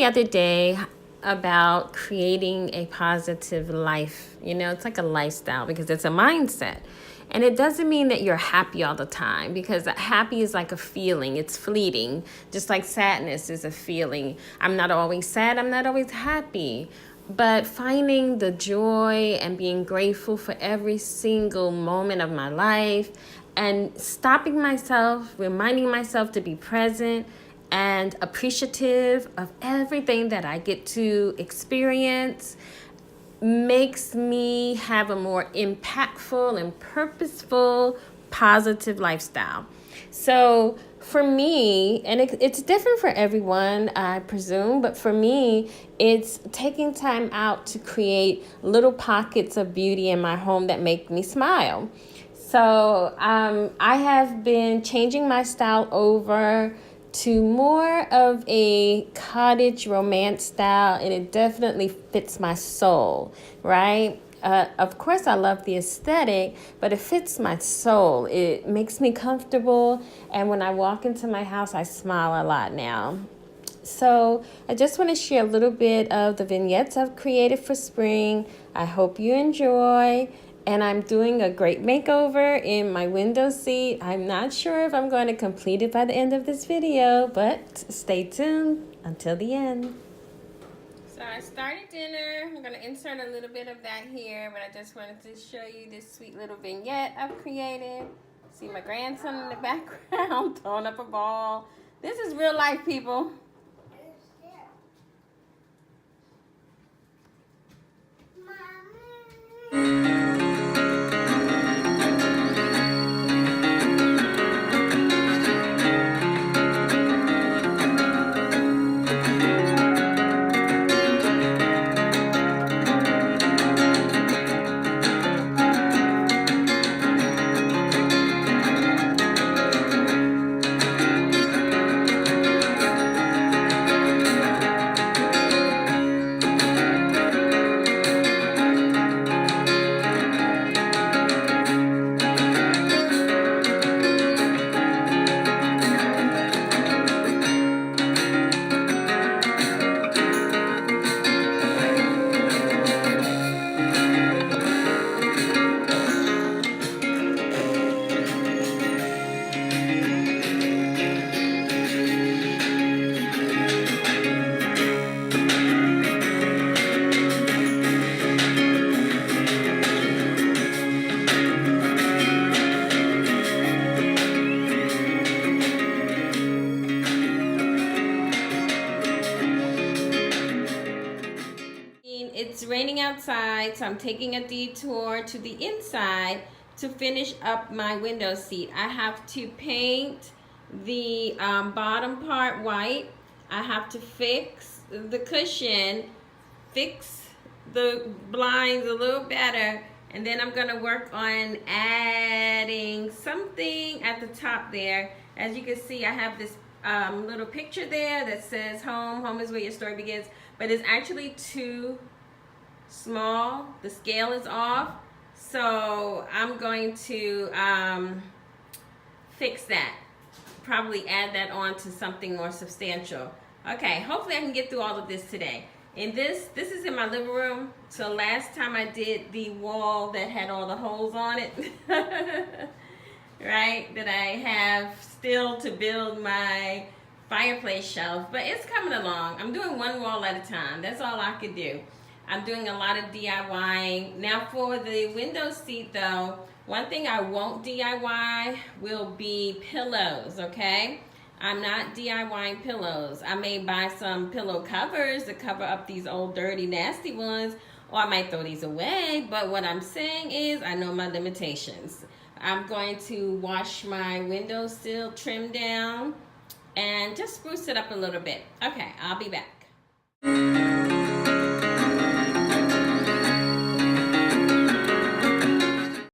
other day about creating a positive life. You know, it's like a lifestyle because it's a mindset. And it doesn't mean that you're happy all the time, because happy is like a feeling. It's fleeting, just like sadness is a feeling. I'm not always sad, I'm not always happy. But finding the joy and being grateful for every single moment of my life and stopping myself, reminding myself to be present and appreciative of everything that I get to experience makes me have a more impactful and purposeful, positive lifestyle. So for me, and it's different for everyone, I presume, but for me, it's taking time out to create little pockets of beauty in my home that make me smile. So I have been changing my style over to more of a cottage romance style, and it definitely fits my soul, right? Of course, I love the aesthetic, but it fits my soul. It makes me comfortable, and when I walk into my house, I smile a lot now. So I just want to share a little bit of the vignettes I've created for spring. I hope you enjoy. And I'm doing a great makeover in my window seat. I'm not sure if I'm going to complete it by the end of this video, but stay tuned until the end. So I started dinner. I'm going to insert a little bit of that here, but I just wanted to show you this sweet little vignette I've created. See my grandson in the background throwing up a ball. This is real life, people. It's raining outside, so I'm taking a detour to the inside to finish up my window seat. I have to paint the bottom part white. I have to fix the cushion, fix the blinds a little better, and then I'm gonna work on adding something at the top there. As you can see, I have this little picture there that says home. Home is where your story begins, but it's actually too small. The scale is off, so I'm going to fix that. Probably add that on to something more substantial. Okay, hopefully I can get through all of this today. And this is in my living room. So last time I did the wall that had all the holes on it, right, that I have still to build my fireplace shelf, but it's coming along. I'm doing one wall at a time. That's all I could do. I'm doing a lot of DIYing. Now for the window seat though, one thing I won't DIY will be pillows, okay? I'm not DIYing pillows. I may buy some pillow covers to cover up these old dirty nasty ones, or I might throw these away, but what I'm saying is I know my limitations. I'm going to wash my windowsill trim down and just spruce it up a little bit. Okay, I'll be back.